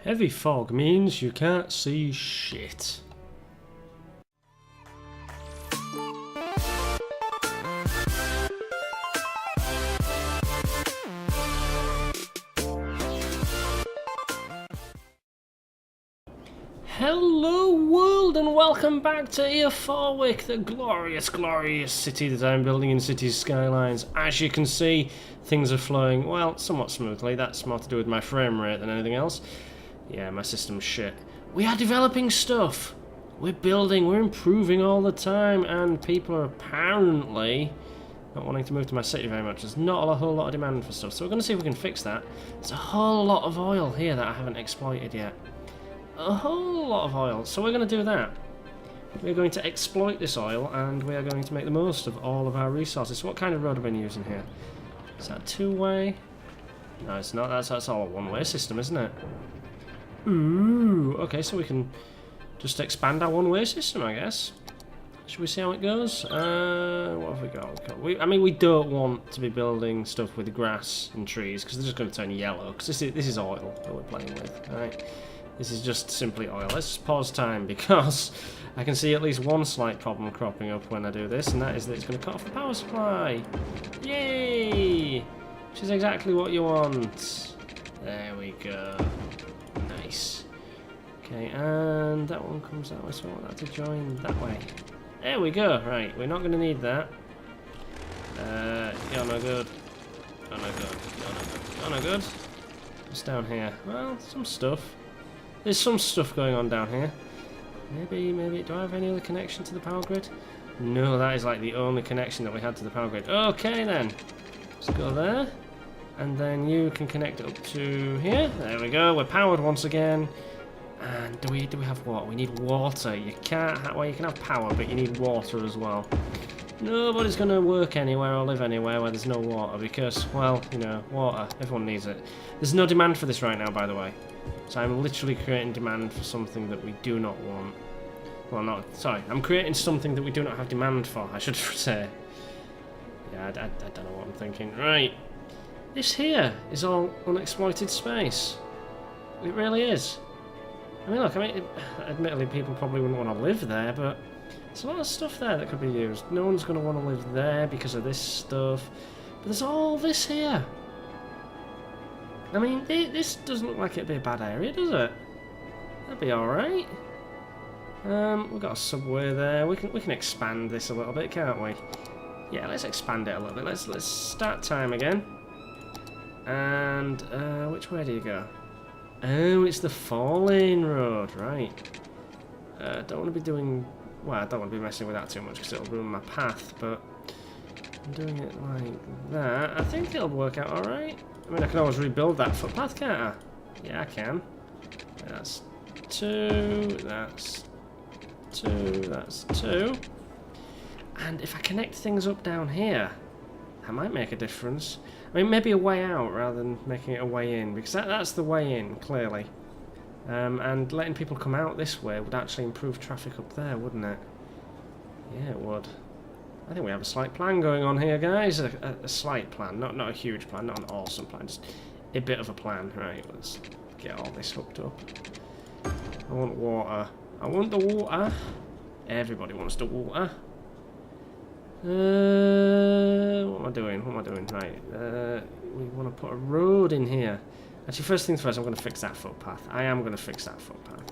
Heavy fog means you can't see shit. Hello world and welcome back to Earthwarwick, the glorious, glorious city that I'm building in Cities Skylines. As you can see, things are flowing, well, somewhat smoothly. That's more to do with my frame rate than anything else. Yeah, my system's shit. We are developing stuff. We're building, we're improving all the time, and people are apparently not wanting to move to my city very much. There's not a whole lot of demand for stuff, so we're going to see if we can fix that. There's a whole lot of oil here that I haven't exploited yet. A whole lot of oil, so we're going to do that. We're going to exploit this oil, and we are going to make the most of all of our resources. So what kind of road have we been using here? Is that two-way? No, it's not. That's all a one-way system, isn't it? Ooh, okay, so we can just expand our one-way system, I guess. Should we see how it goes? What have we got? I mean, we don't want to be building stuff with grass and trees, because they're just going to turn yellow, because this is oil that we're playing with, alright? This is just simply oil. Let's just pause time, because I can see at least one slight problem cropping up when I do this, and that is that it's going to cut off the power supply. Yay! Which is exactly what you want. There we go. Nice. Okay, and that one comes that way, so I want that to join that way. There we go. Right, we're not going to need that. You're no good. You're no good. You're no good. You're no good. What's down here? Well, some stuff. There's some stuff going on down here. Maybe, do I have any other connection to the power grid? No, that is like the only connection that we had to the power grid. Okay then. Let's go there. And then you can connect it up to here. There we go, we're powered once again. And do we have water? We need water. You can't have, well, you can have power, but you need water as well. Nobody's going to work anywhere or live anywhere where there's no water because, well, you know, water. Everyone needs it. There's no demand for this right now, by the way. So I'm literally creating demand for something that we do not want. Well, I'm creating something that we do not have demand for, I should say. Yeah, I don't know what I'm thinking. Right. This here is all unexploited space. It really is. I mean, look, admittedly people probably wouldn't want to live there, but there's a lot of stuff there that could be used. No one's going to want to live there because of this stuff. But there's all this here. I mean, this doesn't look like it'd be a bad area, does it? That'd be alright. We've got a subway there. We can expand this a little bit, can't we? Yeah, let's expand it a little bit. Let's start time again. And which way do you go? Oh, it's the 4-lane road, right? Don't want to be doing... Well, I don't want to be messing with that too much because it'll ruin my path, but I'm doing it like that. I think it'll work out alright. I mean, I can always rebuild that footpath, can't I? Yeah, I can. That's 2, that's 2, that's 2. And if I connect things up down here, that might make a difference. I mean, maybe a way out rather than making it a way in, because that's the way in, clearly. And letting people come out this way would actually improve traffic up there, wouldn't it? Yeah, it would. I think we have a slight plan going on here, guys. A slight plan, not a huge plan, not an awesome plan, just a bit of a plan. Right, let's get all this hooked up. I want water. I want the water. Everybody wants the water. What am I doing? What am I doing? Right, we want to put a road in here. Actually, first things first, I'm going to fix that footpath. I am going to fix that footpath.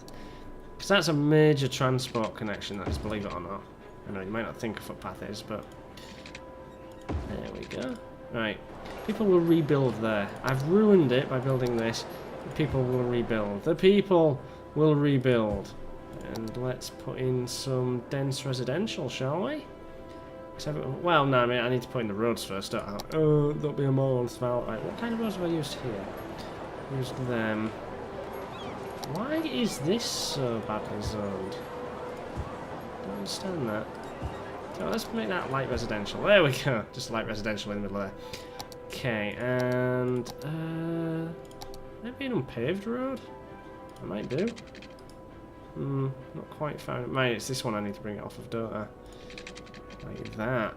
Because that's a major transport connection, that is, believe it or not. I know, you might not think a footpath is, but... There we go. Right. People will rebuild there. I've ruined it by building this. People will rebuild. The people will rebuild. And let's put in some dense residential, shall we? Well, no, I mean, I need to put in the roads first, don't I? Oh, that'll be a moron, Sval. Right, what kind of roads have I used here? Used them. Why is this so badly zoned? Don't understand that. So let's make that light residential. There we go. Just light residential in the middle there. Okay, and maybe an unpaved road? I might do. Not quite found it. Mate, it's this one I need to bring it off of, don't I? Like that.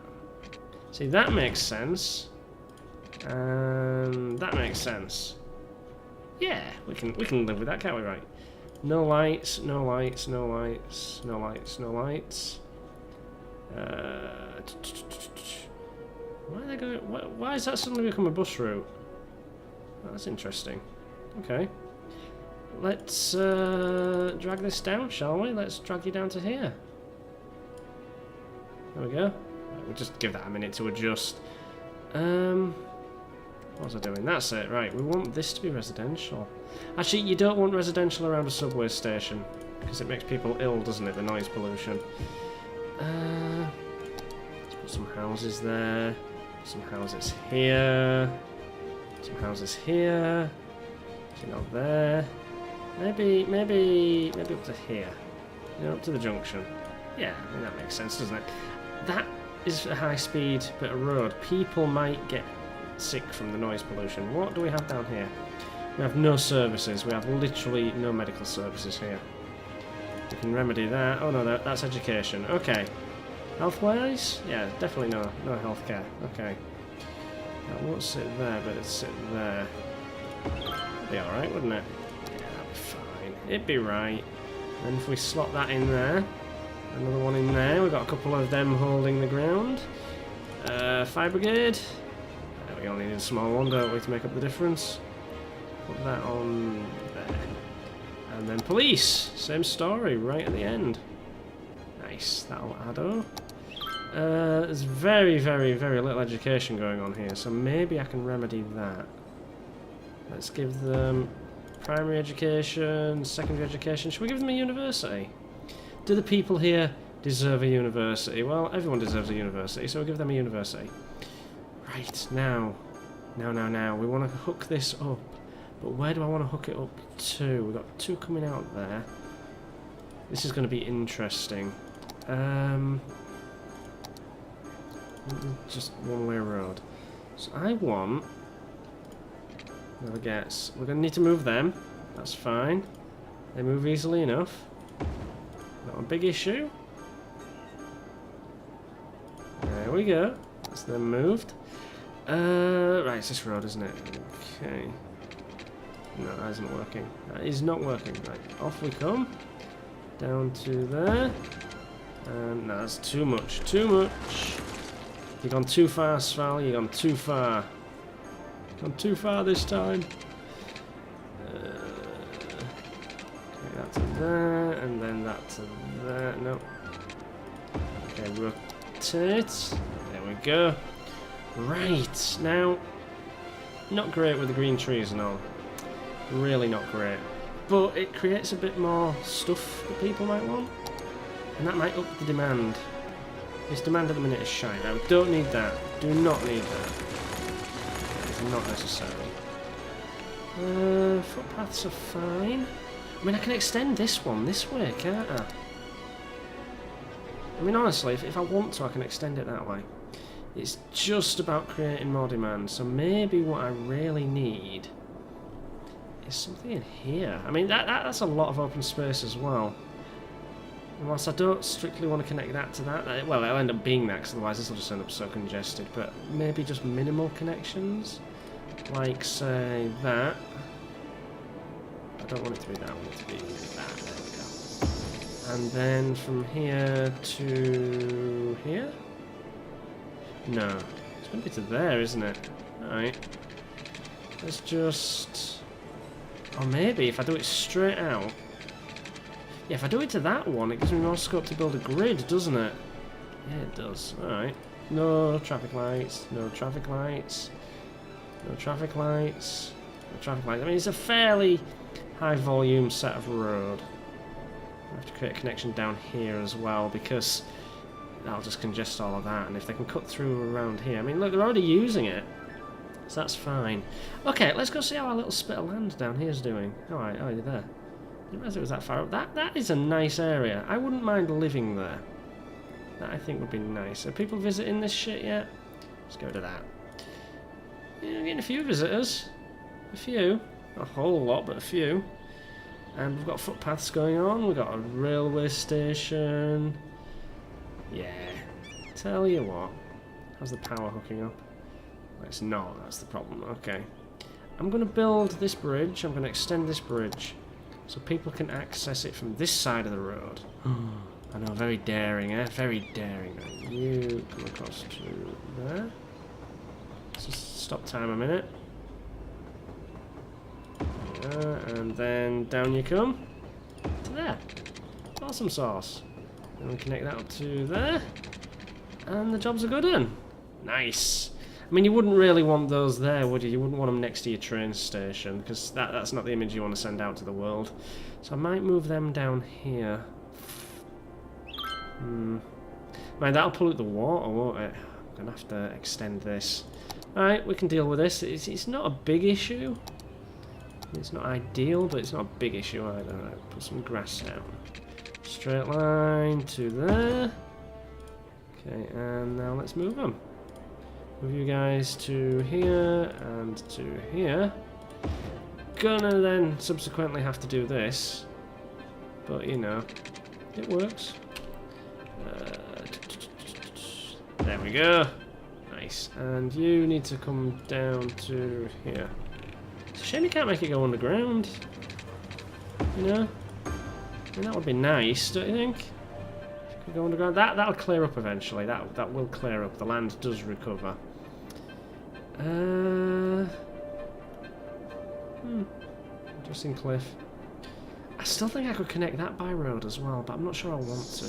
See, that makes sense. And that makes sense. Yeah, we can live with that, can't we? Right. No lights, no lights, no lights, no lights, no lights. Why are they going? Why has that suddenly become a bus route? Oh, that's interesting. Okay. Let's drag this down, shall we? Let's drag you down to here. There we go. Right, we'll just give that a minute to adjust. What was I doing? That's it. Right, we want this to be residential. Actually, you don't want residential around a subway station because it makes people ill, doesn't it? The noise pollution. Let's put some houses there. Some houses here. Some houses here. Actually, not there. Maybe up to here. You know, up to the junction. Yeah, I mean, that makes sense, doesn't it? That is a high-speed bit of road. People might get sick from the noise pollution. What do we have down here? We have no services. We have literally no medical services here. We can remedy that. Oh no, that's education. Okay. Health-wise? Yeah, definitely no healthcare. Okay. That won't sit there, but it'd sit there. That'd be alright, wouldn't it? Yeah, that'd be fine. It'd be right. And if we slot that in there, another one in there, we've got a couple of them holding the ground. Fire brigade. We only need a small one, don't we, to make up the difference? Put that on there. And then police! Same story, right at the end. Nice, that'll add up. There's very, very, very little education going on here, so maybe I can remedy that. Let's give them primary education, secondary education. Should we give them a university? Do the people here deserve a university? Well, everyone deserves a university, so we'll give them a university. Right, now. We want to hook this up. But where do I want to hook it up to? We've got two coming out there. This is going to be interesting. Just one-way road. So I want... I guess we're going to need to move them. That's fine. They move easily enough. Not a big issue. There we go. That's them moved. Right, it's this road, isn't it? Okay. No, that isn't working. That is not working. Right, off we come. Down to there. And no, that's too much. Too much. You've gone too far, Sval. You've gone too far. Gone too far this time. Okay, that to there, and then that to there. No. Okay, rotate. There we go. Right, now, not great with the green trees and all. Really not great. But it creates a bit more stuff that people might want. And that might up the demand. This demand at the minute is shite. Now, we don't need that. Do not need that. It's not necessary. Footpaths are fine. I mean, I can extend this one this way, can't I? I mean, honestly, if I want to, I can extend it that way. It's just about creating more demand. So maybe what I really need is something in here. I mean, that's a lot of open space as well. And whilst I don't strictly want to connect that to that, well, it'll end up being that, because otherwise this will just end up so congested. But maybe just minimal connections, like say that. I don't want it to be that. I want it to be that. There we go. And then from here to here. No, it's going to be to there, isn't it? Alright. Let's just... Or maybe if I do it straight out... Yeah, if I do it to that one, it gives me more scope to build a grid, doesn't it? Yeah, it does. Alright. No traffic lights. No traffic lights. No traffic lights. No traffic lights. I mean, it's a fairly high volume set of road. I have to create a connection down here as well, because... That'll just congest all of that, and if they can cut through around here... I mean, look, they're already using it, so that's fine. Okay, let's go see how our little spit of land down here is doing. Alright, oh, you're there. I didn't realise it was that far up. That is a nice area. I wouldn't mind living there. That, I think, would be nice. Are people visiting this shit yet? Let's go to that. Yeah, we're getting a few visitors. A few. Not a whole lot, but a few. And we've got footpaths going on. We've got a railway station... Yeah, tell you what. How's the power hooking up? Well, it's not, that's the problem. Okay. I'm going to build this bridge. I'm going to extend this bridge so people can access it from this side of the road. I know, very daring, eh? Very daring. You come across to there. Let's just stop time a minute. And then down you come to there. Awesome sauce. And we connect that up to there. And the job's a good one. Nice. I mean, you wouldn't really want those there, would you? You wouldn't want them next to your train station, because that's not the image you want to send out to the world. So I might move them down here. Man, that'll pollute the water, won't it? I'm going to have to extend this. Alright, we can deal with this. It's not a big issue. It's not ideal, but it's not a big issue either. Right, put some grass down. Straight line to there. Okay, and now let's move them. Move you guys to here and to here. Gonna then subsequently have to do this, but you know, it works. There we go. Nice. And you need to come down to here. It's a shame you can't make it go underground. You know? I mean, that would be nice, don't you think? If it could go underground. That'll clear up eventually. That will clear up. The land does recover. Interesting cliff. I still think I could connect that by road as well, but I'm not sure I want to.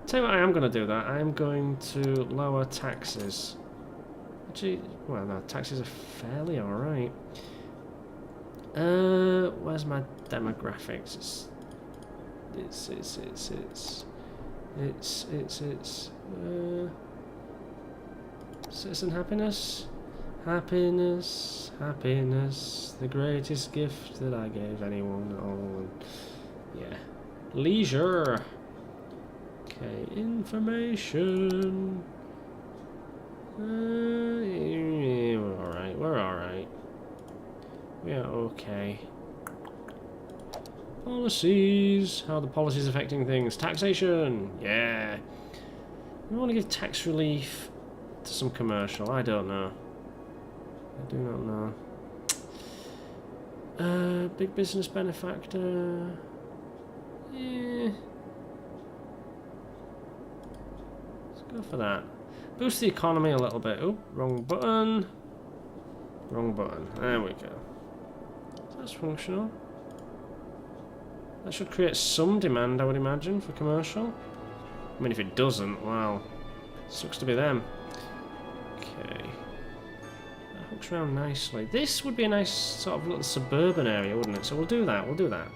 Tell you what, I am going to do that. I am going to lower taxes. Actually, well, no, taxes are fairly alright. Where's my demographics? Citizen happiness? Happiness, happiness, the greatest gift that I gave anyone. Oh, yeah. Leisure. Okay, information. We're alright, we're alright. We are okay. Policies. How are the policies affecting things? Taxation. Yeah. We want to give tax relief to some commercial. I don't know. I do not know. Big business benefactor. Yeah. Let's go for that. Boost the economy a little bit. Oh, wrong button. Wrong button. There we go. So that's functional. That should create some demand, I would imagine, for commercial. I mean, if it doesn't, well, sucks to be them. Okay. That hooks around nicely. This would be a nice sort of little suburban area, wouldn't it? So we'll do that. We'll do that.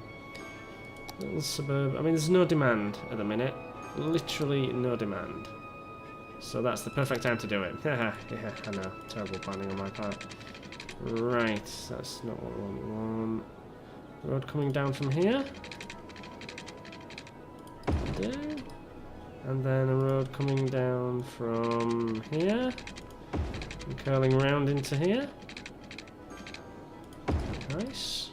Little suburb. I mean, there's no demand at the minute. Literally no demand. So that's the perfect time to do it. Yeah, I know. Terrible planning on my part. Right, that's not what we want. Road coming down from here. There. And then a road coming down from here. And curling round into here. Nice.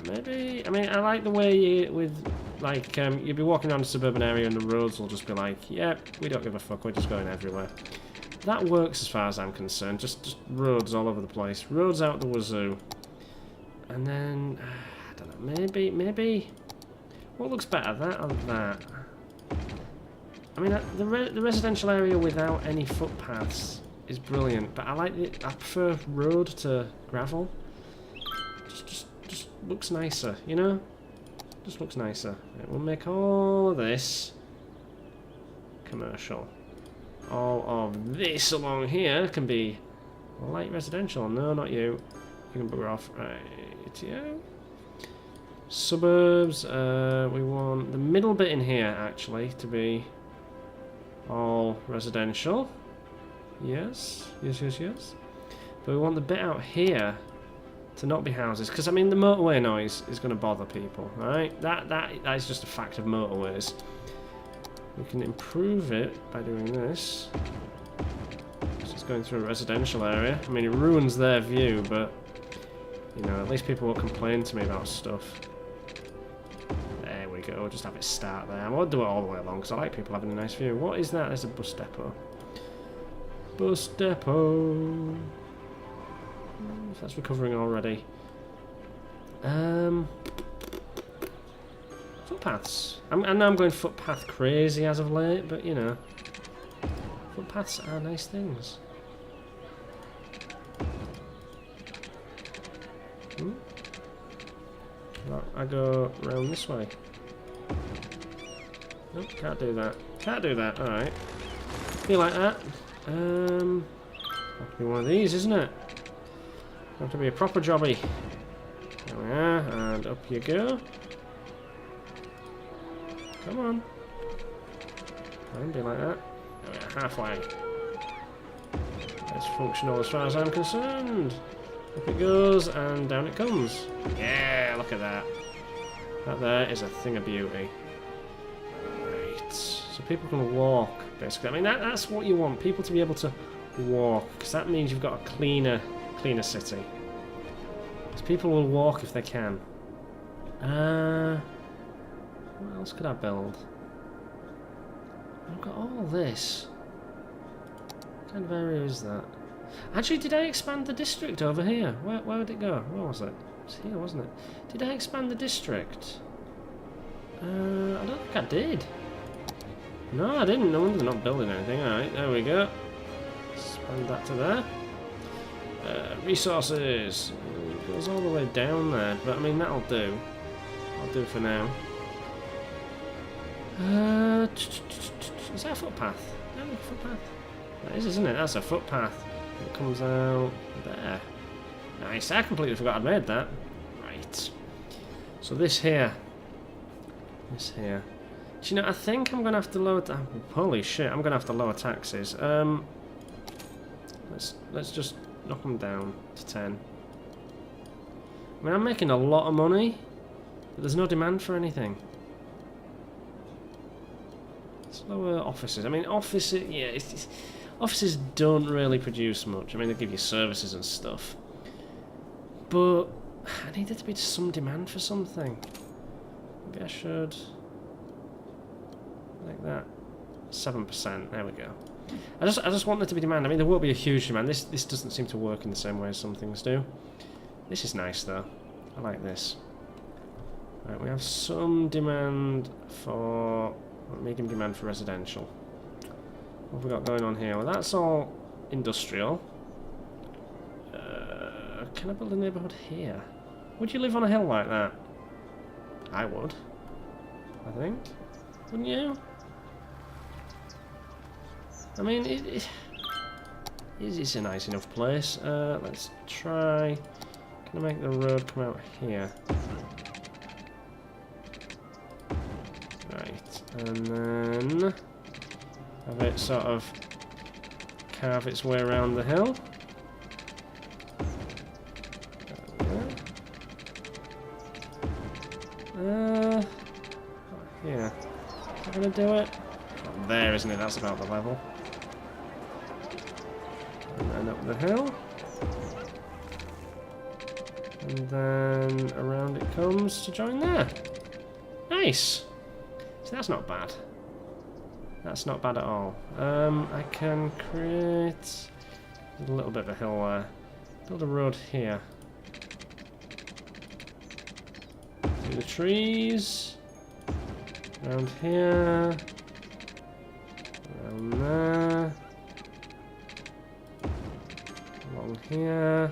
Maybe, I mean, I like the way you, with, like, you'll be walking around a suburban area and the roads will just be like, yep, we don't give a fuck, we're just going everywhere. That works as far as I'm concerned, just roads all over the place. Roads out the wazoo. And then, I don't know, maybe, what looks better, that or that? I mean, the residential area without any footpaths is brilliant, but I prefer road to gravel. Just looks nicer, you know? Just looks nicer. Right, we'll make all of this commercial. All of this along here can be light residential. No, not you. You can bugger off. Right, yeah. Suburbs. We want the middle bit in here, actually, to be all residential. Yes. Yes. But we want the bit out here to not be houses, because I mean the motorway noise is going to bother people, right? That is just a fact of motorways. We can improve it by doing this. It's going through a residential area. I mean, it ruins their view, but you know, at least people won't complain to me about stuff. There we go. We'll just have it start there. I won't do it all the way along because I like people having a nice view. What is that? There's a bus depot. Bus depot. If that's recovering already. Footpaths. I know I'm going footpath crazy as of late, but you know, footpaths are nice things. Well, I go round this way. Nope, can't do that. Can't do that. All right. Feel like that. Have to be one of these, isn't it? Have to be a proper jobby. There we are, and up you go. Come on. Can be like that. There we are, halfway. It's functional as far as I'm concerned. Up it goes, and down it comes. Yeah, look at that. That there is a thing of beauty. Right. So people can walk, basically. I mean, that's what you want. People to be able to walk, because that means you've got a cleaner city. Because people will walk if they can. What else could I build? I've got all this. What kind of area is that? Actually, did I expand the district over here? Where did it go? Where was it? It was here, wasn't it? Did I expand the district? I don't think I did. No, I didn't. No wonder they're not building anything. Alright, there we go. Expand that to there. Resources. It goes all the way down there, but I mean, that'll do. I'll do for now. Is that a footpath? Is that a footpath? That is, isn't it? That's a footpath. It comes out there. Nice. I completely forgot I'd made that. Right. So this here. This here. Do you know, I think I'm going to have to lower... holy shit, I'm going to have to lower taxes. Let's just knock them down to 10. I mean, I'm making a lot of money, but there's no demand for anything. Let's lower offices. I mean, offices... yeah, offices don't really produce much. I mean, they give you services and stuff. But I need there to be some demand for something. Maybe I should... like that. 7%. There we go. I just want there to be demand. I mean, there will be a huge demand. This doesn't seem to work in the same way as some things do. This is nice, though. I like this. Right, we have some demand for... medium demand for residential. What have we got going on here? Well, that's all industrial. Can I build a neighbourhood here? Would you live on a hill like that? I would. I think. Wouldn't you? I mean, it's a nice enough place. Let's try... can I make the road come out here? Right, and then have it sort of carve its way around the hill. Yeah. Is that gonna do it? Oh, there, isn't it? That's about the level. And then up the hill. And then around it comes to join there. Nice! So that's not bad. That's not bad at all. I can create a little bit of a hill there. Build a road here. Through the trees. Around here. Around there. Along here.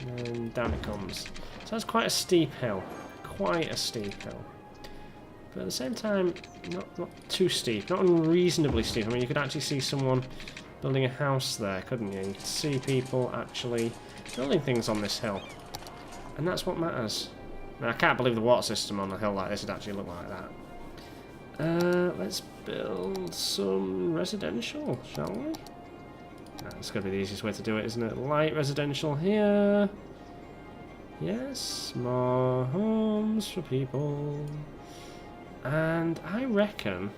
And then down it comes. So that's quite a steep hill. Quite a steep hill. But at the same time, not too steep. Not unreasonably steep. I mean, you could actually see someone building a house there, couldn't you? You could see people actually building things on this hill. And that's what matters. Now, I can't believe the water system on a hill like this would actually look like that. Let's build some residential, shall we? That's going to be the easiest way to do it, isn't it? Light residential here. Yes, more homes for people. And I reckon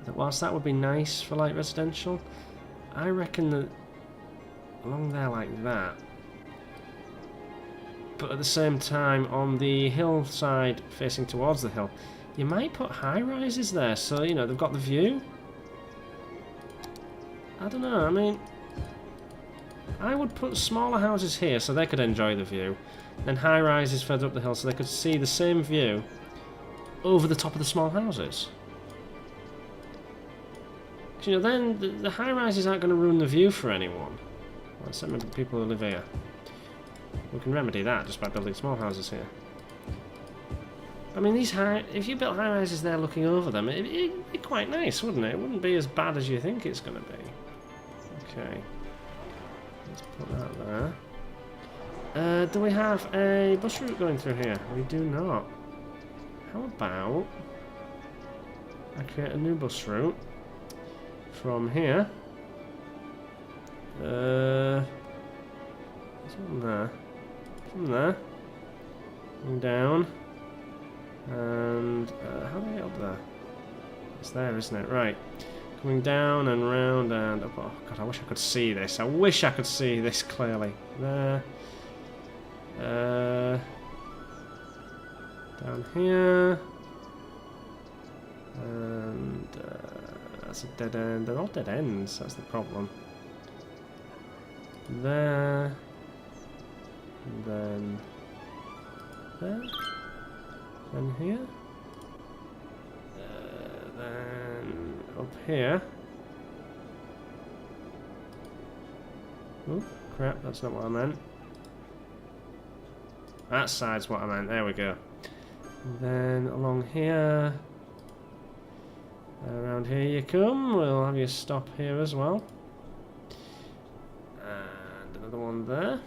that whilst that would be nice for light residential, I reckon that along there like that, but at the same time on the hillside facing towards the hill, you might put high rises there, so you know they've got the view. I don't know, I mean... I would put smaller houses here so they could enjoy the view, and high rises further up the hill so they could see the same view over the top of the small houses. You know, then the high rises aren't going to ruin the view for anyone. Well, except maybe the people who live here. We can remedy that just by building small houses here. I mean, if you built high rises there looking over them, it'd be quite nice, wouldn't it? It wouldn't be as bad as you think it's going to be. Okay. Let's put that there. Do we have a bus route going through here? We do not. How about I create a new bus route from here? From there. From there. Going down. And how do I get up there? It's there, isn't it? Right. Coming down and round and up. Oh god, I wish I could see this. I wish I could see this clearly. There. Down here. And that's a dead end. They're all dead ends, that's the problem. There. And then there. Then here. Then up here. Oh, crap, that's not what I meant. That side's what I meant, there we go. And then along here. Around here you come, we'll have you stop here as well. And another one there.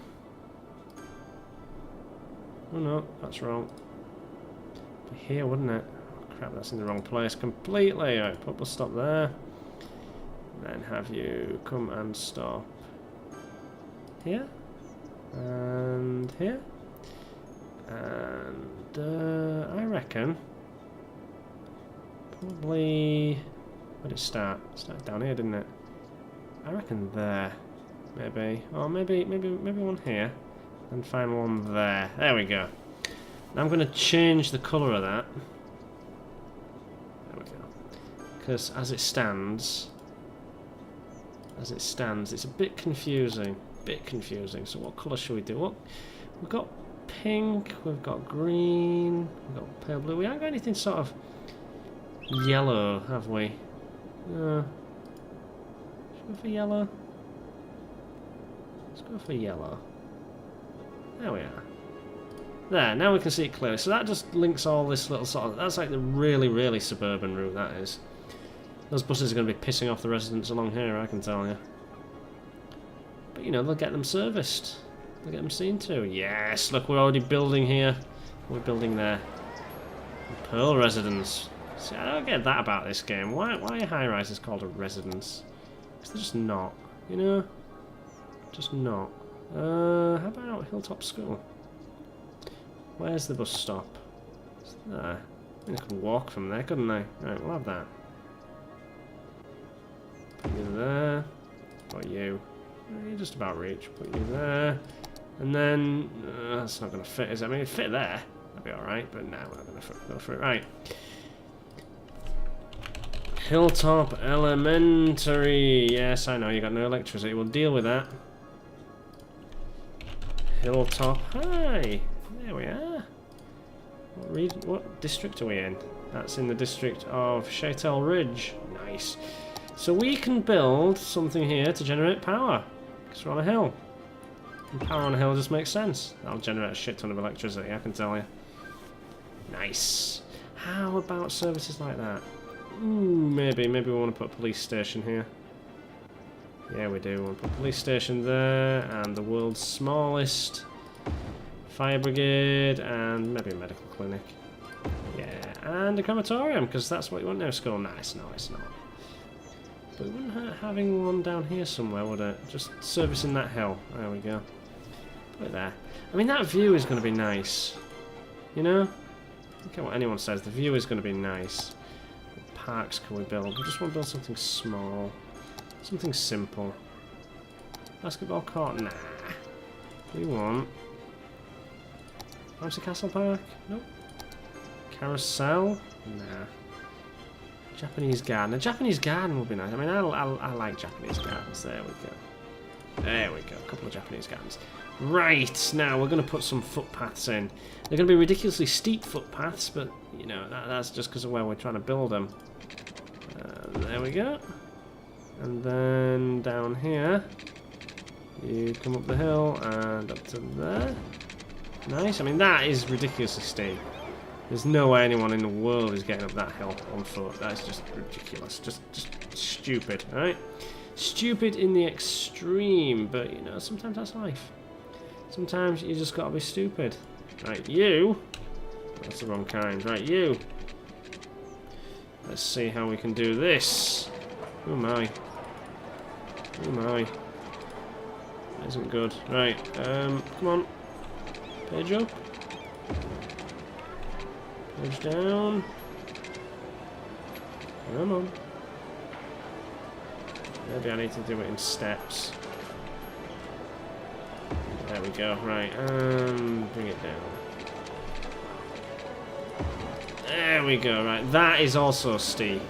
Oh no, that's wrong. Be here, wouldn't it? Oh, crap, that's in the wrong place completely. Right, put a stop there. Then have you come and stop here. And here. And I reckon probably where did it start? It started down here, didn't it? I reckon there, maybe. Or maybe one here, and find one there. There we go. Now I'm going to change the colour of that. There we go. Because as it stands, it's a bit confusing. So what colour should we do? What we've got. Pink, we've got green, we've got pale blue. We haven't got anything sort of yellow, have we? Should we go for yellow? Let's go for yellow. There we are. There, now we can see it clearly. So that just links all this little sort of... That's like the really, really suburban route, that is. Those buses are going to be pissing off the residents along here, I can tell you. But, you know, they'll get them serviced. They'll get them seen to. Yes, look, we're already building here. We're building there. Pearl residence. See, I don't get that about this game. Why are high-rises called a residence? Because they're just not, you know? Just not. How about Hilltop School? Where's the bus stop? It's there. I think I could walk from there, couldn't I? Right, we'll have that. Put you there. Put you. You just about reach. Put you there. And then... that's not going to fit, is it? I mean, it'd fit there. That'd be alright, but no, we're not going to go for it. Right. Hilltop Elementary. Yes, I know, you got no electricity. We'll deal with that. Hilltop High. There we are. What district are we in? That's in the district of Châtel Ridge. Nice. So we can build something here to generate power. Because we're on a hill. And power on a hill just makes sense. That'll generate a shit ton of electricity, I can tell you. Nice. How about services like that? Ooh, maybe we want to put a police station here. Yeah, we do. We want to put a police station there, and the world's smallest fire brigade, and maybe a medical clinic. Yeah, and a crematorium, because that's what you want now, school. Nice, no, it's not. But it wouldn't hurt having one down here somewhere, would it? Just servicing that hill. There we go. Put it there. I mean, that view is going to be nice. You know? I don't care what anyone says, the view is going to be nice. What parks can we build? We just want to build something small. Something simple. Basketball court? Nah. We want... Bouncy Castle Park? Nope. Carousel? Nah. Japanese garden. A Japanese garden would be nice. I mean, I like Japanese gardens. There we go. There we go. A couple of Japanese gardens. Right, now we're going to put some footpaths in. They're going to be ridiculously steep footpaths, but, you know, that's just because of where we're trying to build them. There we go. And then down here, you come up the hill and up to there. Nice. I mean, that is ridiculously steep. There's no way anyone in the world is getting up that hill on foot. That's just ridiculous. Just stupid, right? Stupid in the extreme, but, you know, sometimes that's life. Sometimes you just gotta be stupid. Right, you. That's the wrong kind. Right, you. Let's see how we can do this. Oh my. Oh my. That isn't good. Right, come on. Page up. Page down. Come on. Maybe I need to do it in steps. There we go. Right, bring it down. There we go. Right, that is also steep.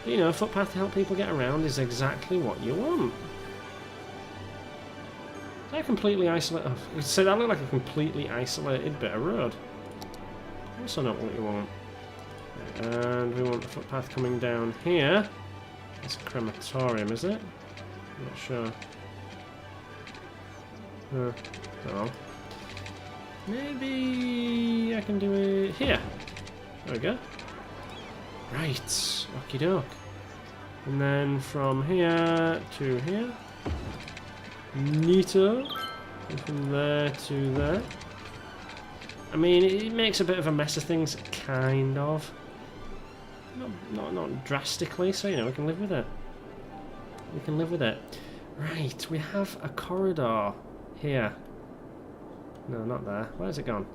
You know, a footpath to help people get around is exactly what you want. Is that completely isolated? Oh, so that looked like a completely isolated bit of road. Also not what you want. And we want the footpath coming down here. It's a crematorium, is it? I'm not sure. Oh. Maybe I can do it here. There we go. Right. Okie doke. And then from here to here. Neato. And from there to there. I mean, it makes a bit of a mess of things, kind of. Not drastically, so, you know, we can live with it. We can live with it. Right, we have a corridor here. No, not there. Where's it gone?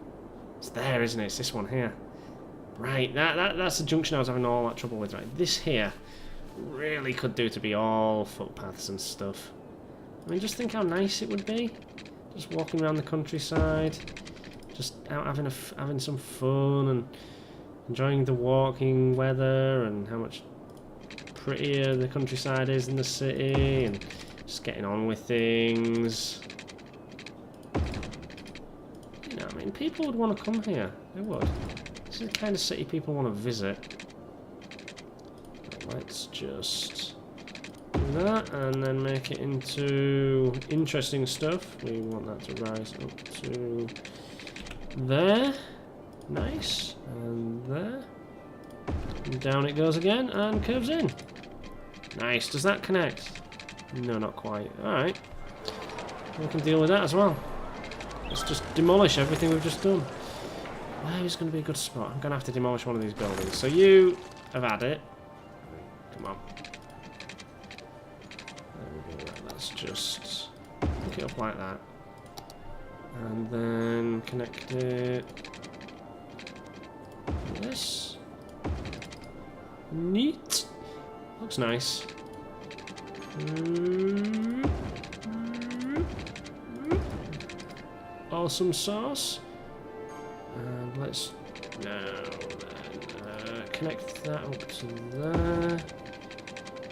It's there, isn't it? It's this one here. Right, that's the junction I was having all that trouble with. Right, this here really could do to be all footpaths and stuff. I mean, just think how nice it would be. Just walking around the countryside. Just out having some fun and enjoying the walking weather and how much prettier the countryside is than the city, and just getting on with things. You know, I mean, people would want to come here. They would. This is the kind of city people want to visit. Let's just do that and then make it into interesting stuff. We want that to rise up to there. Nice. And there. And down it goes again and curves in. Nice. Does that connect? No, not quite. Alright. We can deal with that as well. Let's just demolish everything we've just done. Where's going to be a good spot? I'm going to have to demolish one of these buildings. So you have had it. Come on. There we go. Let's just pick it up like that. And then connect it. This. Neat. Looks nice. Awesome sauce. And let's now then connect that up to there.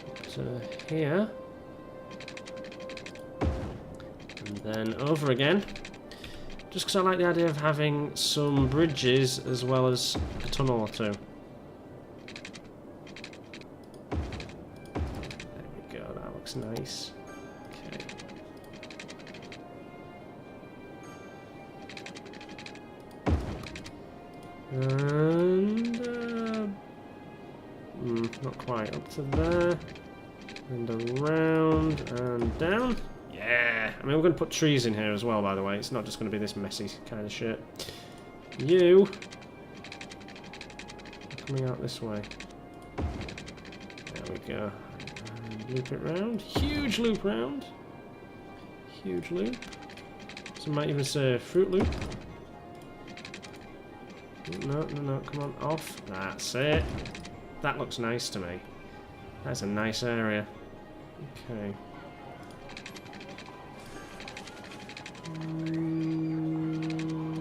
Up to here. And then over again. Just because I like the idea of having some bridges as well as a tunnel or two. There we go, that looks nice. Okay. And not quite, up to there. And around and down. Yeah, I mean, we're going to put trees in here as well, by the way. It's not just going to be this messy kind of shit. You coming out this way. There we go. And loop it round. Huge loop round. Huge loop. Some might even say fruit loop. No, come on, off. That's it. That looks nice to me. That's a nice area. Okay.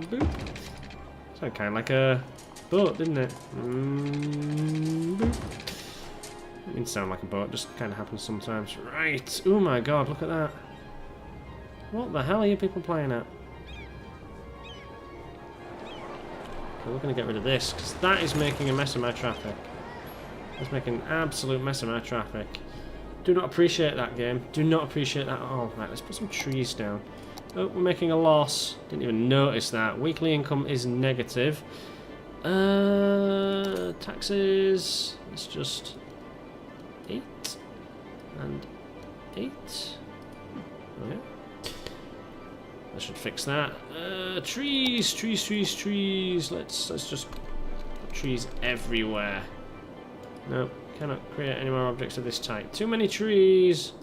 Boop. Sounded kind of like a boat, didn't it? Boop. Didn't mean to sound like a boat, just kind of happens sometimes. Right, oh my god, look at that. What the hell are you people playing at? Okay, we're going to get rid of this, because that is making a mess of my traffic. It's making an absolute mess of my traffic. Do not appreciate that game. Do not appreciate that at all. Right, let's put some trees down. Oh, we're making a loss. Didn't even notice that. Weekly income is negative. Taxes. It's just 8 and 8. Oh yeah. I should fix that. Trees. Let's just put trees everywhere. No, cannot create any more objects of this type. Too many trees.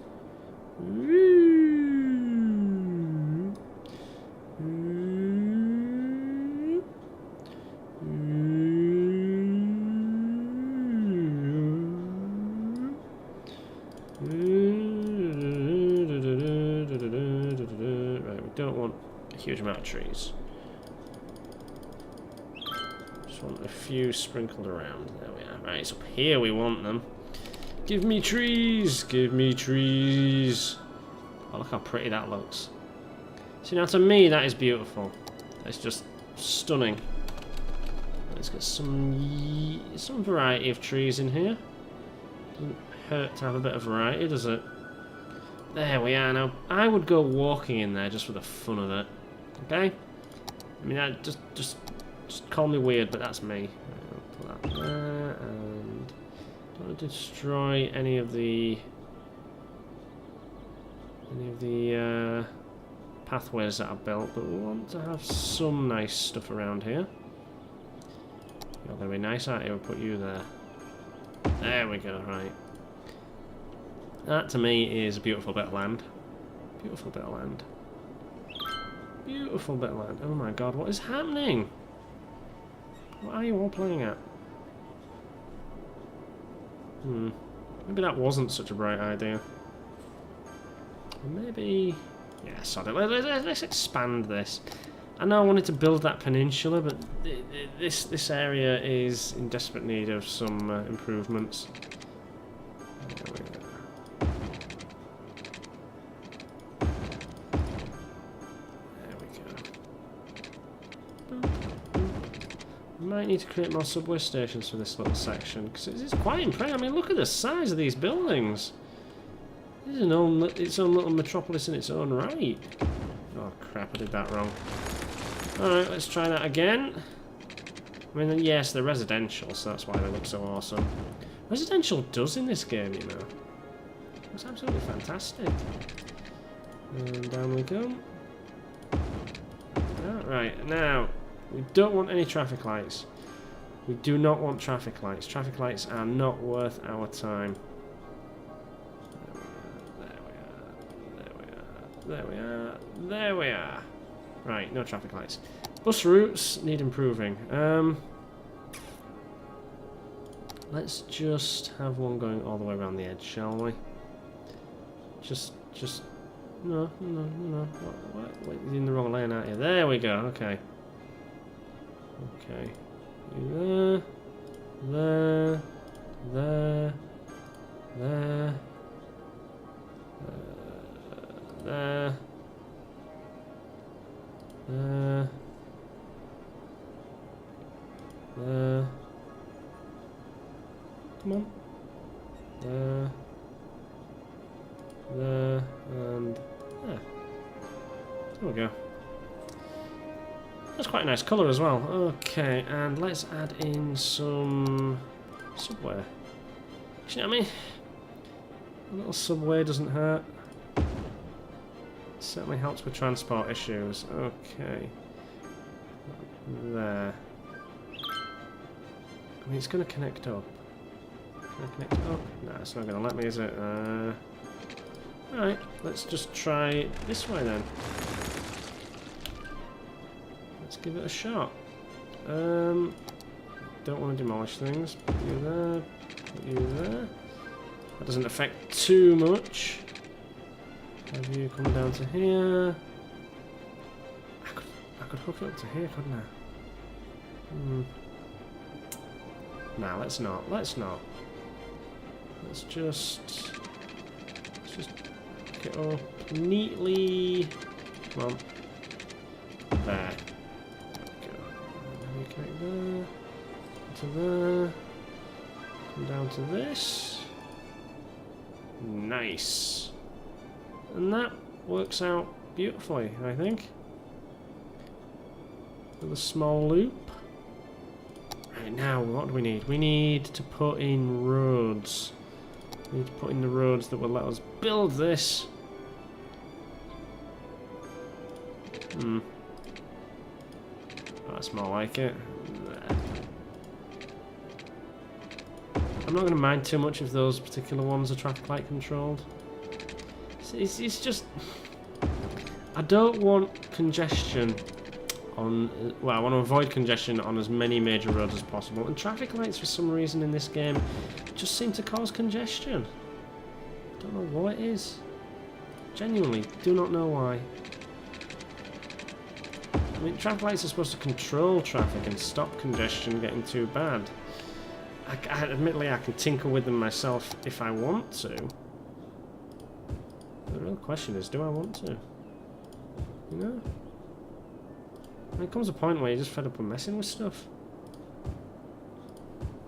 Right, we don't want a huge amount of trees. Just want a few sprinkled around. There we are. Right, it's up here we want them. Give me trees! Give me trees! Oh, look how pretty that looks. See, now to me that is beautiful. It's just stunning. Let's get some variety of trees in here. Doesn't hurt to have a bit of variety, does it? There we are. Now, I would go walking in there just for the fun of it. Okay? I mean, just call me weird, but that's me. I'll put that there, and don't want to destroy any of the pathways that I've built, but we want to have some nice stuff around here. You're going to be nice, aren't you? We'll put you there. There we go, right. That, to me, is a beautiful bit of land. Beautiful bit of land. Beautiful bit of land. Oh my god, what is happening? What are you all playing at? Maybe that wasn't such a bright idea. Maybe... yeah, sorry. Let's expand this. I know I wanted to build that peninsula, but this area is in desperate need of some improvements. There we go. Might need to create more subway stations for this little section, because it's quite impressive. I mean, look at the size of these buildings. This is its own little metropolis in its own right. Oh crap, I did that wrong. Alright, let's try that again. I mean, yes, they're residential, so that's why they look so awesome. Residential does in this game, you know. It's absolutely fantastic. And down we go. Alright, now... we don't want any traffic lights. We do not want traffic lights. Traffic lights are not worth our time. There we are. Right, no traffic lights. Bus routes need improving. Let's just have one going all the way around the edge, shall we? No. What? Wait, you're in the wrong lane, aren't you? There we go, okay. Okay. You there. There. Come on. There, and there. There we go. That's quite a nice colour as well. Okay, and let's add in some subway. Actually, I mean, a little subway doesn't hurt. It certainly helps with transport issues. Okay. There. I mean, it's going to connect up. Can I connect it up? No, it's not going to let me, is it? Alright, let's just try it this way then. Let's give it a shot. Don't want to demolish things. Put you there. Put you there. That doesn't affect too much. Have you come down to here? I could hook it up to here, couldn't I? Nah, let's not. Let's not. Let's just pick it up neatly. Come on. There. There we go. Connect there. To there. Come down to this. Nice. And that works out beautifully, I think. With a small loop. Right, now, what do we need? We need to put in roads. We need to put in the roads that will let us build this. That's more like it. I'm not going to mind too much if those particular ones are traffic light controlled. It's just... I don't want congestion on... Well, I want to avoid congestion on as many major roads as possible. And traffic lights, for some reason in this game, just seem to cause congestion. Don't know what it is. Genuinely, do not know why. I mean, traffic lights are supposed to control traffic and stop congestion getting too bad. Admittedly, I can tinker with them myself if I want to. The real question is, do I want to? You know? There comes a point where you're just fed up with messing with stuff.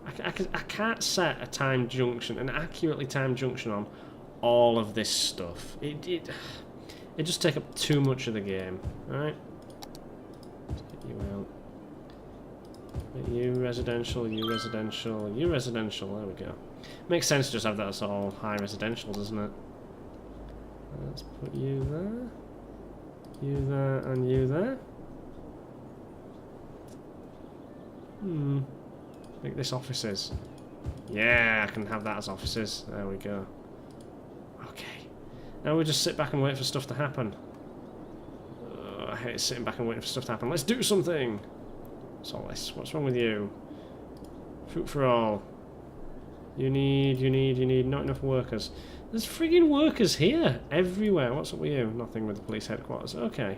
I can't set a timed junction, an accurately timed junction on all of this stuff. It just takes up too much of the game. Alright? Let's get you out. You residential, you residential, you residential. There we go. Makes sense to just have that as all high residential, doesn't it? Let's put you there. You there and you there. Make this offices. Yeah, I can have that as offices. There we go. Okay. Now we just sit back and wait for stuff to happen. I hate sitting back and waiting for stuff to happen. Let's do something! Solace, what's wrong with you? Fruit for all. You need not enough workers. There's friggin' workers here! Everywhere. What's up with you? Nothing with the police headquarters. Okay.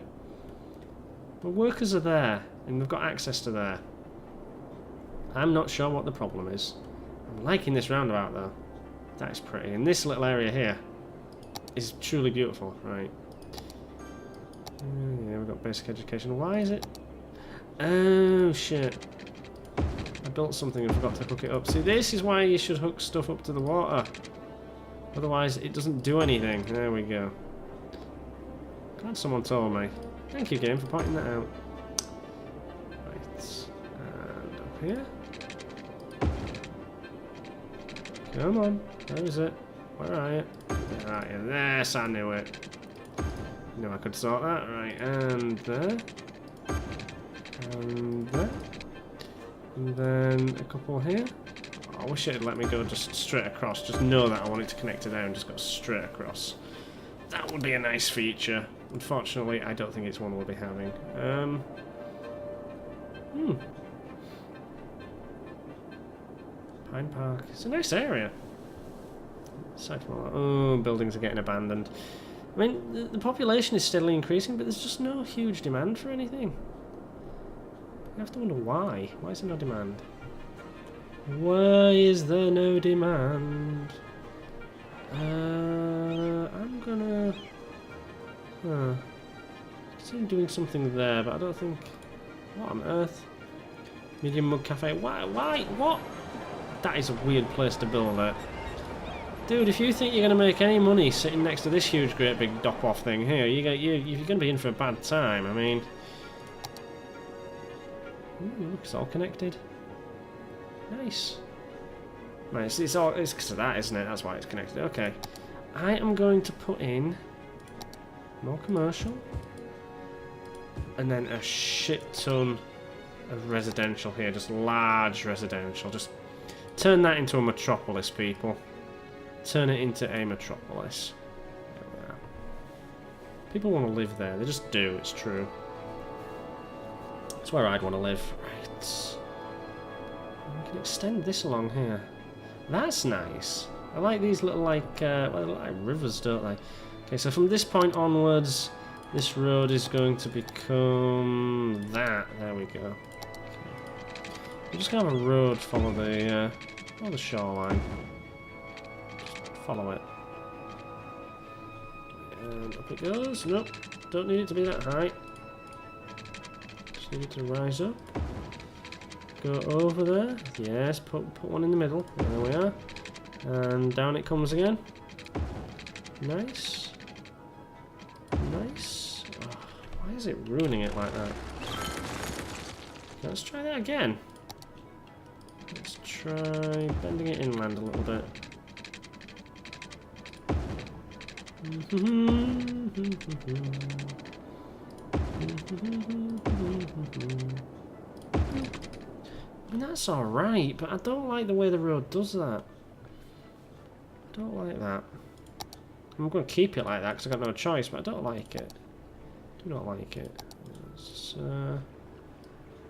But workers are there, and they've got access to there. I'm not sure what the problem is. I'm liking this roundabout though. That is pretty. And this little area here is truly beautiful. Right. Yeah, we've got basic education. Why is it... Oh, shit. I built something and forgot to hook it up. See, this is why you should hook stuff up to the water. Otherwise, it doesn't do anything. There we go. Glad someone told me. Thank you, game, for pointing that out. Right. And up here. Come on. Where is it? Where are you? There are you. Yes, I knew it. Knew I could sort that. Right, and there. And there. And then a couple here. Oh, I wish it had let me go just straight across. Just know that I want it to connect to there and just go straight across. That would be a nice feature. Unfortunately, I don't think it's one we'll be having. Pine Park. It's a nice area. Aside from all that, oh, buildings are getting abandoned. I mean, the population is steadily increasing, but there's just no huge demand for anything. You have to wonder why. Why is there no demand? Why is there no demand? I'm gonna... I see him doing something there, but I don't think... What on earth? Medium Mug Cafe. Why? What? That is a weird place to build it. Dude, if you think you're going to make any money sitting next to this huge, great big dock-off thing here, you're going to be in for a bad time. I mean... Ooh, look, it's all connected. Nice. Nice. It's because of that, isn't it? That's why it's connected. Okay. I am going to put in more commercial. And then a shit ton of residential here. Just large residential. Just turn that into a metropolis, people. Turn it into a metropolis. Yeah. People want to live there. They just do. It's true. It's where I'd want to live. Right. We can extend this along here. That's nice. I like these little, like, well, like rivers, don't they? Okay, so from this point onwards, this road is going to become that. There we go. Okay. We're just going to have a road follow the shoreline. follow it. And up it goes. Nope, don't need it to be that high. Just need it to rise up. Go over there. Yes, put one in the middle. There we are. And down it comes again. Nice. Nice. Oh, why is it ruining it like that? Let's try that again. Let's try bending it inland a little bit. I mean, that's alright, but I don't like the way the road does that. I don't like that. I'm going to keep it like that because I've got no choice, but I don't like it. Do not like it. Let's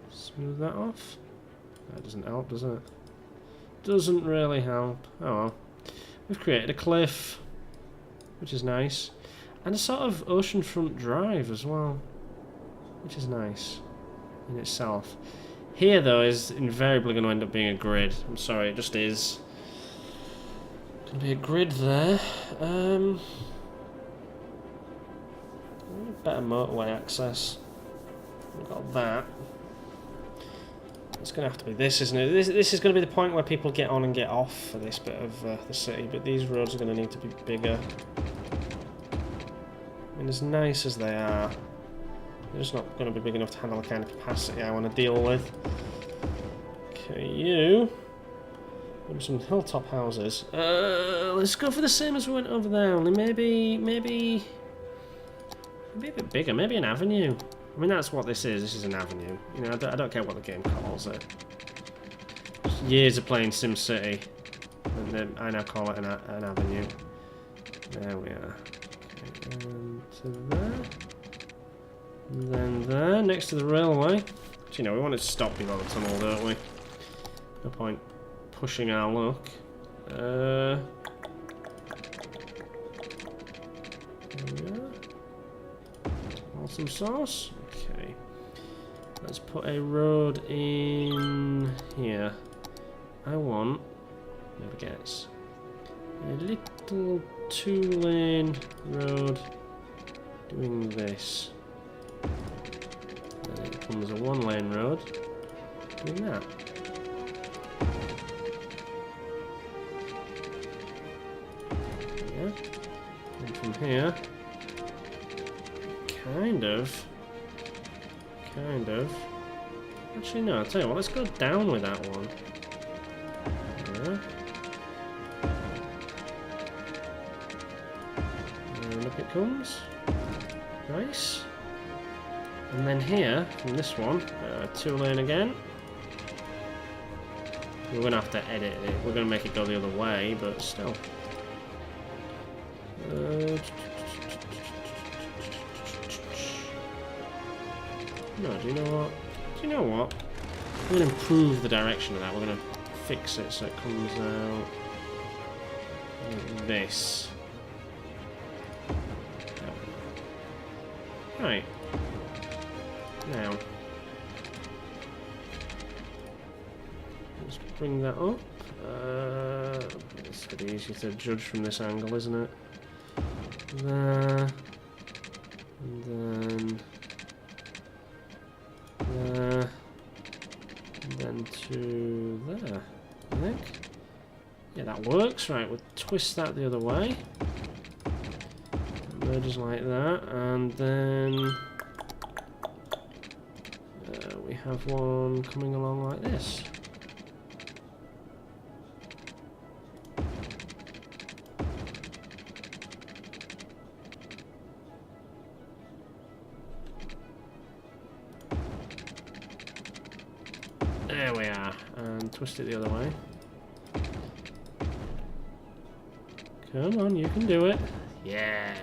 smooth that off. That doesn't help, does it? Doesn't really help. Oh well. We've created a cliff, which is nice. And a sort of oceanfront drive as well, which is nice in itself. Here, though, is invariably going to end up being a grid. I'm sorry, it just is. Going to be a grid there. Better motorway access. We've got that. It's going to have to be this, isn't it? This is going to be the point where people get on and get off for this bit of the city, but these roads are going to need to be bigger. I mean, as nice as they are, they're just not going to be big enough to handle the kind of capacity I want to deal with. Okay, you. Maybe some hilltop houses. Let's go for the same as we went over there, only maybe a bit bigger, maybe an avenue. I mean, that's what this is. This is an avenue. You know, I don't care what the game calls it. Just years of playing SimCity, and then I now call it an avenue. There we are. Okay, and to there. And then there, next to the railway. Actually, you know, we want it to stop below the tunnel, don't we? No point pushing our luck. There we are. Awesome sauce. Okay. Let's put a road in here. I want, never gets, a little 2-lane road doing this. Then it becomes a 1-lane road doing that. Yeah. And from here, kind of. Actually, no, I'll tell you what, let's go down with that one. Yeah. And up it comes. Nice. And then here, from this one, 2-lane again. We're going to have to edit it. We're going to make it go the other way, but still. No, do you know what? We're going to improve the direction of that. We're going to fix it so it comes out like this. Right. Now, let's bring that up. It's going to be easier to judge from this angle, isn't it? There. And then there. And then to there, I think. Yeah, that works. Right, we'll twist that the other way. Merges like that, and then we have one coming along like this. There we are, and twist it the other way. Come on, you can do it. Yeah.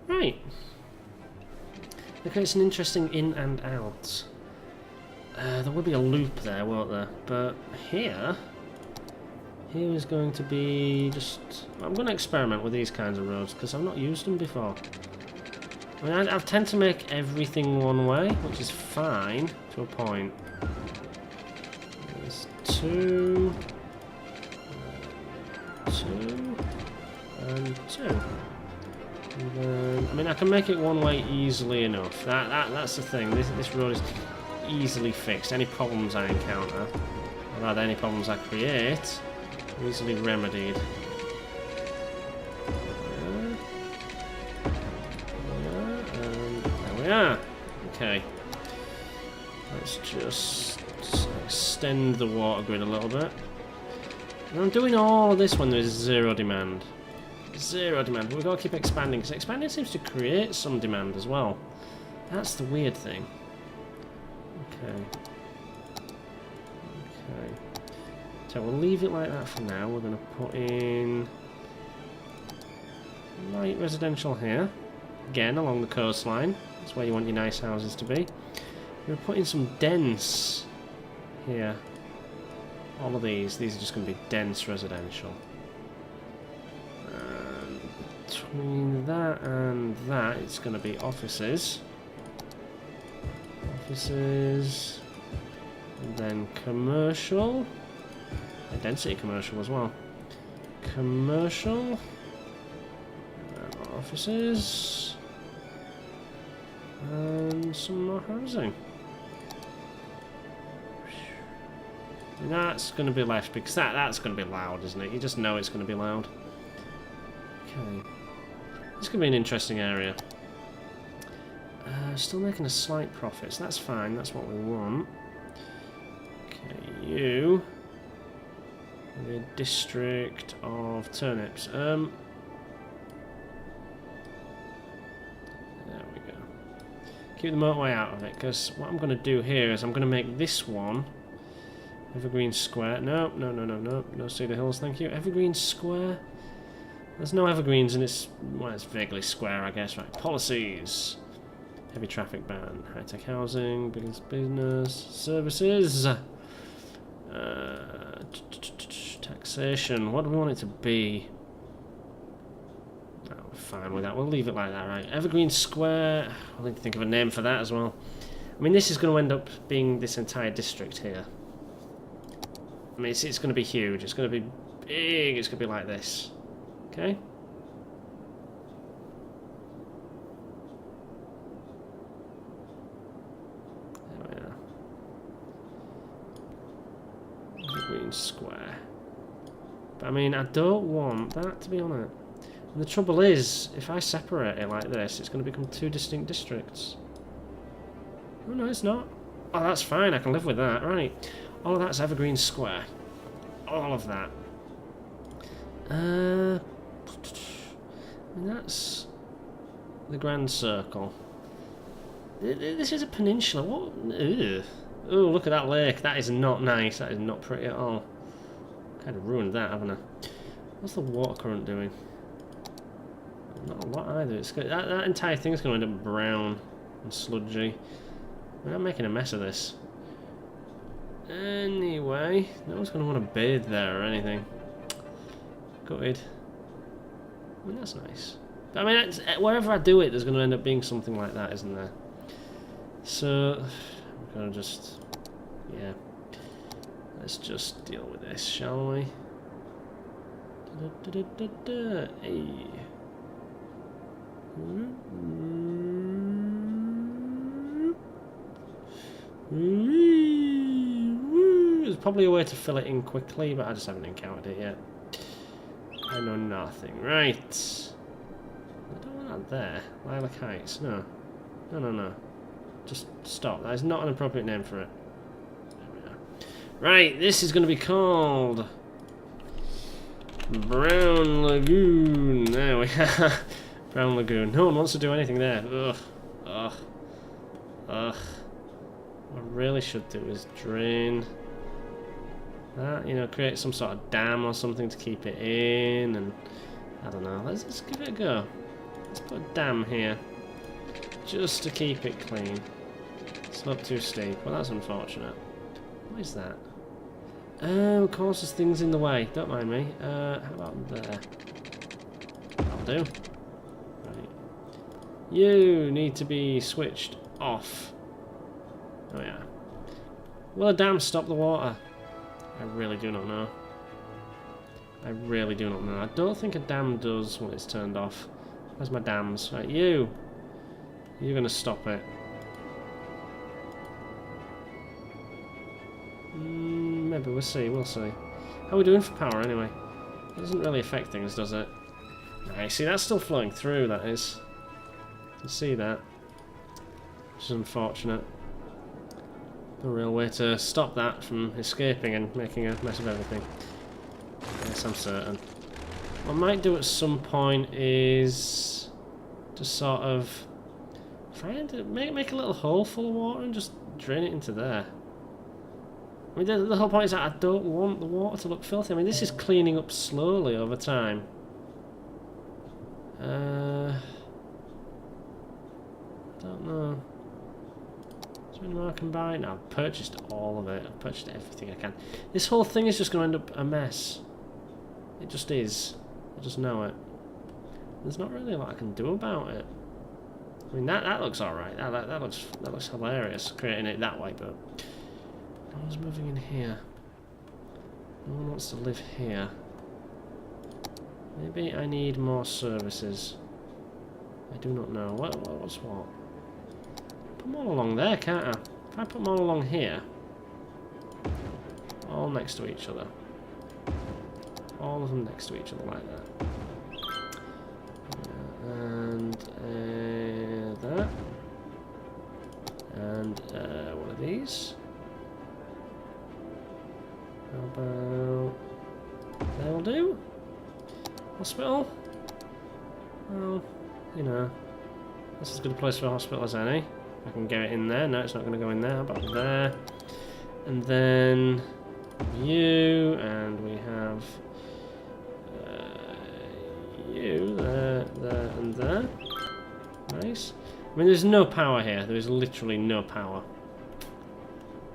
Right. Okay, it's an interesting in and out. There will be a loop there, won't there? But here is going to be just... I'm going to experiment with these kinds of roads because I've not used them before. I mean, I tend to make everything one way, which is fine to a point. There's two. Two. And 2. And then, I mean, I can make it one way easily enough. That's the thing. This road is easily fixed. Any problems I encounter, or rather any problems I create, are easily remedied. There we are. Okay. Let's just extend the water grid a little bit. And I'm doing all of this when there is 0 demand. 0 demand. We've got to keep expanding, because expanding seems to create some demand as well. That's the weird thing. Okay. Okay. So we'll leave it like that for now. We're going to put in light residential here. Again, along the coastline. That's where you want your nice houses to be. We're going to put in some dense here. All of these are just going to be dense residential. And between that and that, it's going to be offices. Offices. And then commercial. And density commercial as well. Commercial. And offices. And some more housing. And that's going to be left because that's going to be loud, isn't it? You just know it's going to be loud. Okay. This could be an interesting area. Still making a slight profit, so that's fine. That's what we want. Okay, you. The district of turnips. There we go. Keep the motorway out of it, because what I'm going to do here is I'm going to make this one Evergreen Square. No, no, no, no, no. No Cedar Hills, thank you. Evergreen Square. There's no evergreens and it's, well, it's vaguely square, I guess. Right, policies. Heavy traffic ban. High-tech housing. Business. Services. Taxation. What do we want it to be? No, we're fine with that. We'll leave it like that, right? Evergreen Square. I'll need to think of a name for that as well. I mean, this is going to end up being this entire district here. I mean, it's going to be huge. It's going to be big. It's going to be like this. Okay? There we are. Green Square. But I mean, I don't want that to be on it. And the trouble is, if I separate it like this, it's going to become 2 distinct districts. Oh, no, it's not. Oh, that's fine. I can live with that. Right. All of that's Evergreen Square. All of that. And that's the Grand Circle. This is a peninsula. What? Ugh. Oh, look at that lake. That is not nice. That is not pretty at all. Kind of ruined that, haven't I? What's the water current doing? Not a lot either. It's good. That entire thing's going to end up brown and sludgy. We're not making a mess of this. Anyway, no one's going to want to bathe there or anything. Gutted. I mean, that's nice. But, I mean, wherever I do it, there's going to end up being something like that, isn't there? So, I'm going to just... yeah. Let's just deal with this, shall we? Hey. There's probably a way to fill it in quickly, but I just haven't encountered it yet. I know nothing. Right. I don't want that there. Lilac Heights. No. No, no, no. Just stop. That is not an appropriate name for it. There we are. Right, this is going to be called Brown Lagoon. There we are. Brown Lagoon. No one wants to do anything there. Ugh. Ugh. Ugh. What I really should do is drain that, you know, create some sort of dam or something to keep it in, and I don't know. Let's give it a go. Let's put a dam here just to keep it clean. It's not too steep. Well, that's unfortunate. What is that? Oh, causes things in the way. Don't mind me. How about there? That'll do. Right. You need to be switched off. Oh yeah. Will a dam stop the water? I really do not know. I really do not know. I don't think a dam does when it's turned off. Where's my dams? Right, you! You're going to stop it. Maybe we'll see, we'll see. How are we doing for power anyway? It doesn't really affect things, does it? Nice, see that's still flowing through, that is. You can see that. Which is unfortunate. No real way to stop that from escaping and making a mess of everything. Yes, I'm certain. What I might do at some point is just sort of try and make a little hole full of water and just drain it into there. I mean, the whole point is that I don't want the water to look filthy. I mean, this is cleaning up slowly over time. I don't know. Is there any more I can buy? No, I've purchased all of it. I've purchased everything I can. This whole thing is just going to end up a mess. It just is. I just know it. There's not really a lot I can do about it. I mean, that looks alright. That looks hilarious, creating it that way, but no one's moving in here. No one wants to live here. Maybe I need more services. I do not know. What's what? Put them all along there, can't I? If I put them all along here, all next to each other. All of them next to each other like that. And that. And one of these. How about... That'll do. Hospital? Well, you know. This is as good a place for a hospital as any. I can get it in there. No, it's not going to go in there. How about there? And then... you, and we have... you, there, and there. Nice. I mean, there's no power here. There is literally no power.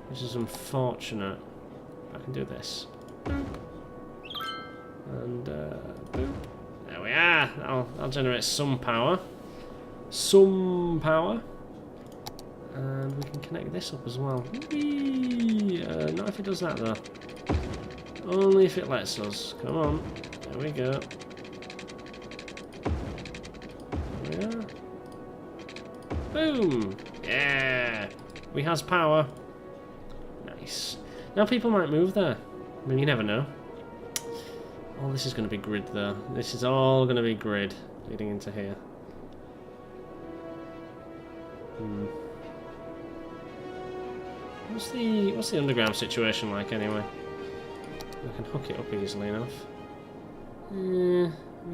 Which is unfortunate. I can do this. Boop. And, boop. There we are. I'll generate some power. Some power. And we can connect this up as well. Whee! Not if it does that, though. Only if it lets us. Come on. There we go. There we are. Boom! Yeah! We has power. Nice. Now people might move there. I mean, you never know. Oh, this is going to be grid, though. This is all going to be grid leading into here. What's the underground situation like, anyway? I can hook it up easily enough.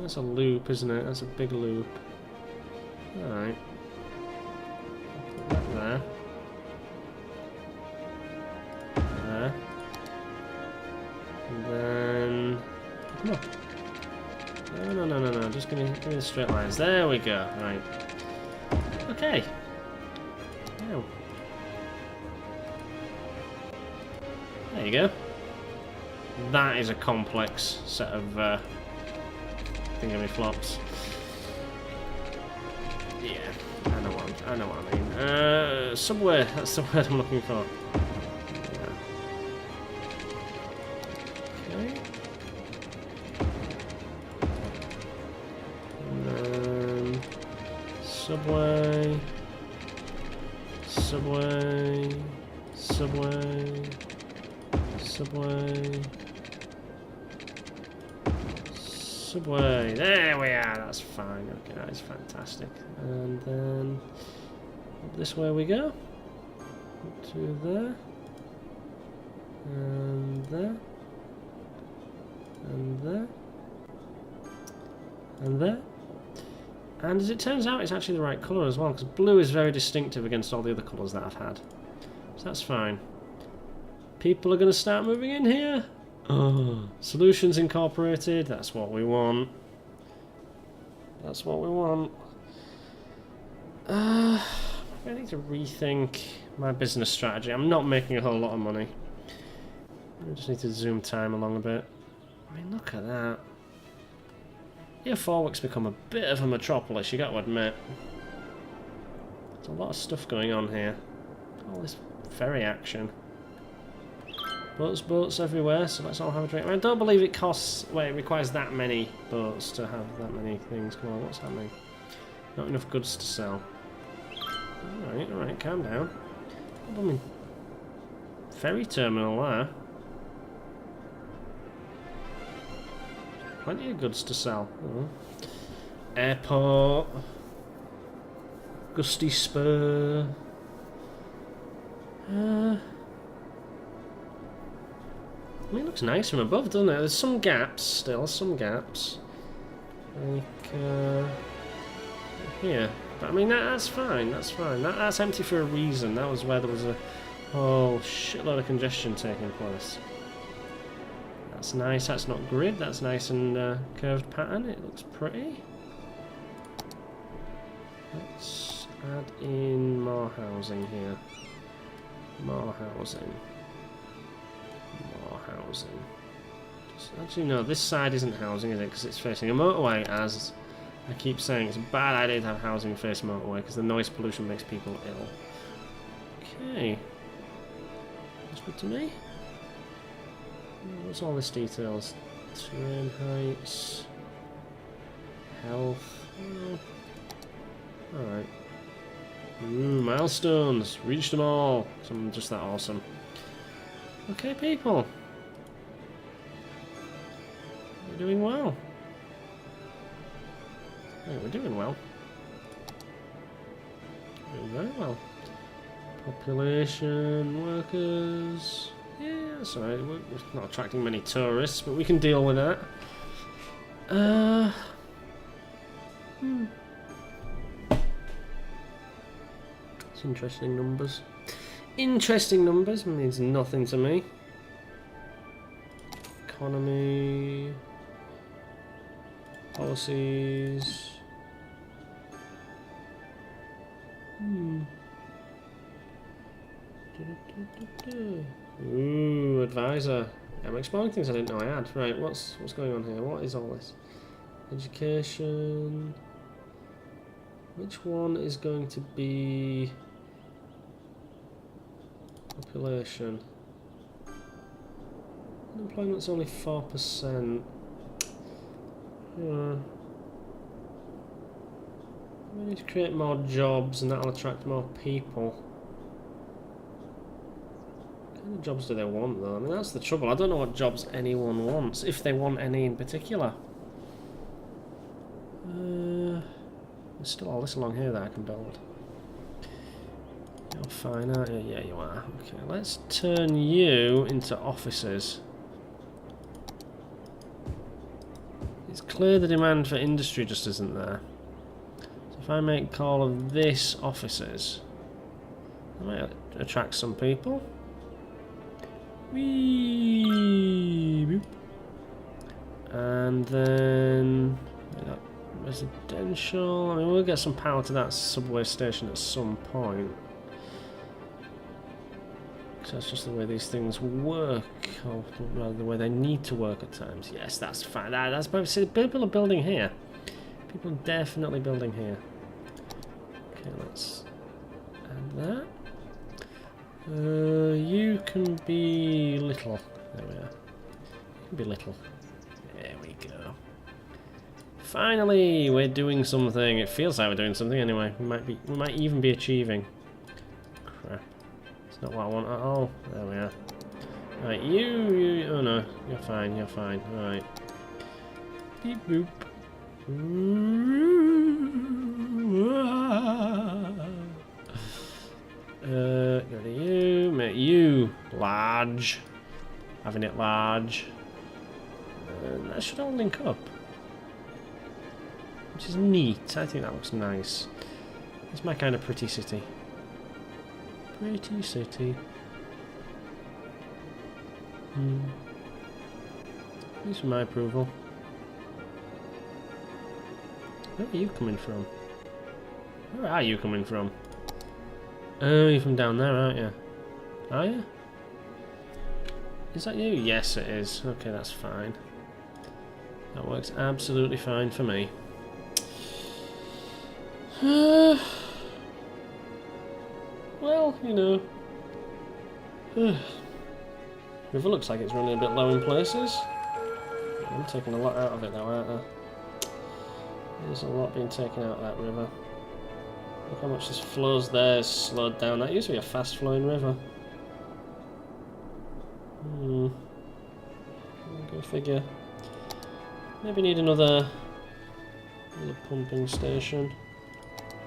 That's a loop, isn't it? That's a big loop. Alright. Put that there. There. And then... Come on. No. Just give me the straight lines. There we go. Right. Okay. Now. There you go. That is a complex set of thingammy-flops. Yeah, I know what I mean. Subway, that's the word I'm looking for. Yeah. Okay. And then subway. Subway. There we are. That's fine. Okay, that is fantastic. And then up this way we go. Up to there. And there. And there. And there. And as it turns out, it's actually the right colour as well, because blue is very distinctive against all the other colours that I've had. So that's fine. People are going to start moving in here. Oh, Solutions Incorporated, that's what we want. That's what we want. I need to rethink my business strategy. I'm not making a whole lot of money. I just need to zoom time along a bit. I mean, look at that. Year 4's become a bit of a metropolis, you got to admit. There's a lot of stuff going on here. All this ferry action. Boats everywhere, so let's all have a drink. I don't believe it costs... Wait, it requires that many boats to have that many things. Come on, what's happening? Not enough goods to sell. Alright, calm down. I mean, ferry terminal there. Plenty of goods to sell. Airport. Gusty Spur. I mean, it looks nice from above, doesn't it? There's some gaps still, some gaps. Like, here. But I mean, that's fine, that's fine. That's empty for a reason. That was where there was a whole shitload of congestion taking place. That's nice, that's not grid, that's nice and curved pattern. It looks pretty. Let's add in more housing here. More housing. Housing. Actually, no, this side isn't housing, is it? Because it's facing a motorway, as I keep saying. It's a bad idea to have housing face motorway because the noise pollution makes people ill. Okay. That's good to me. What's all this details? Terrain heights. Health. Alright. Ooh, milestones. Reached them all. So I'm just that awesome. Okay, people. We're doing well. Hey, we're doing well. Doing very well. Population, workers. Yeah, that's alright. We're not attracting many tourists, but we can deal with that. It's interesting numbers. Interesting numbers means nothing to me. Economy, policies. Ooh, advisor. I'm exploring things I didn't know I had. Right, what's going on here? What is all this? Education. Which one is going to be population? Unemployment's only 4%. We need to create more jobs and that'll attract more people. What kind of jobs do they want though? I mean, that's the trouble. I don't know what jobs anyone wants, if they want any in particular. There's still all this along here that I can build. You're fine, aren't you? Yeah, you are. Okay, let's turn you into offices. It's clear the demand for industry just isn't there. So if I make call of this offices, I might attract some people. Whee! Boop. And then residential. I mean, we'll get some power to that subway station at some point. So that's just the way these things work, or rather the way they need to work at times. Yes, that's fine. That's probably, people are building here. People are definitely building here. Okay, let's add that. You can be little. There we are. You can be little. There we go. Finally, we're doing something. It feels like we're doing something anyway. We might even be achieving. Crap. It's not what I want at all. There we are. Right, you, oh no, you're fine, you're fine. Alright. Beep boop. Go to you, make you large. Having it large. And that should all link up. Which is neat. I think that looks nice. It's my kind of pretty city. Pretty city. Thanks for my approval. Where are you coming from? Where are you coming from? Oh, you're from down there, aren't you? Are you? Is that you? Yes, it is. Okay, that's fine. That works absolutely fine for me. Well, you know. River looks like it's running a bit low in places. I'm taking a lot out of it though, aren't I? There's a lot being taken out of that river. Look how much this flows there is slowed down. That used to be a fast flowing river. Go figure. Maybe need another pumping station.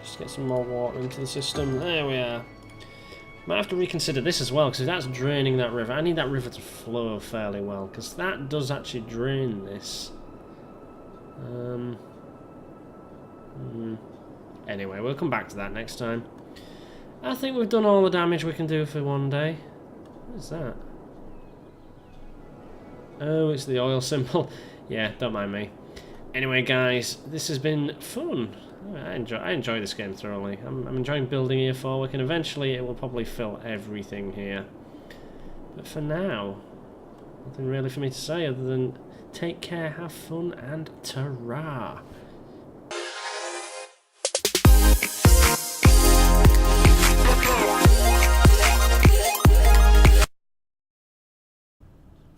Just get some more water into the system. There we are. Might have to reconsider this as well, because that's draining that river. I need that river to flow fairly well, because that does actually drain this. Anyway, we'll come back to that next time. I think we've done all the damage we can do for one day. What is that? Oh, it's the oil symbol. Yeah, don't mind me. Anyway, guys, this has been fun. I enjoy this game thoroughly. I'm enjoying building here forward, and eventually it will probably fill everything here. But for now, nothing really for me to say other than take care, have fun, and ta-ra!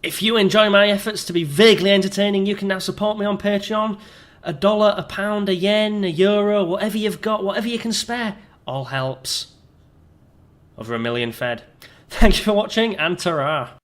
If you enjoy my efforts to be vaguely entertaining, you can now support me on Patreon. $1, £1, a yen, €1, whatever you've got, whatever you can spare, all helps. Over 1 million fed. Thank you for watching, and ta-ra!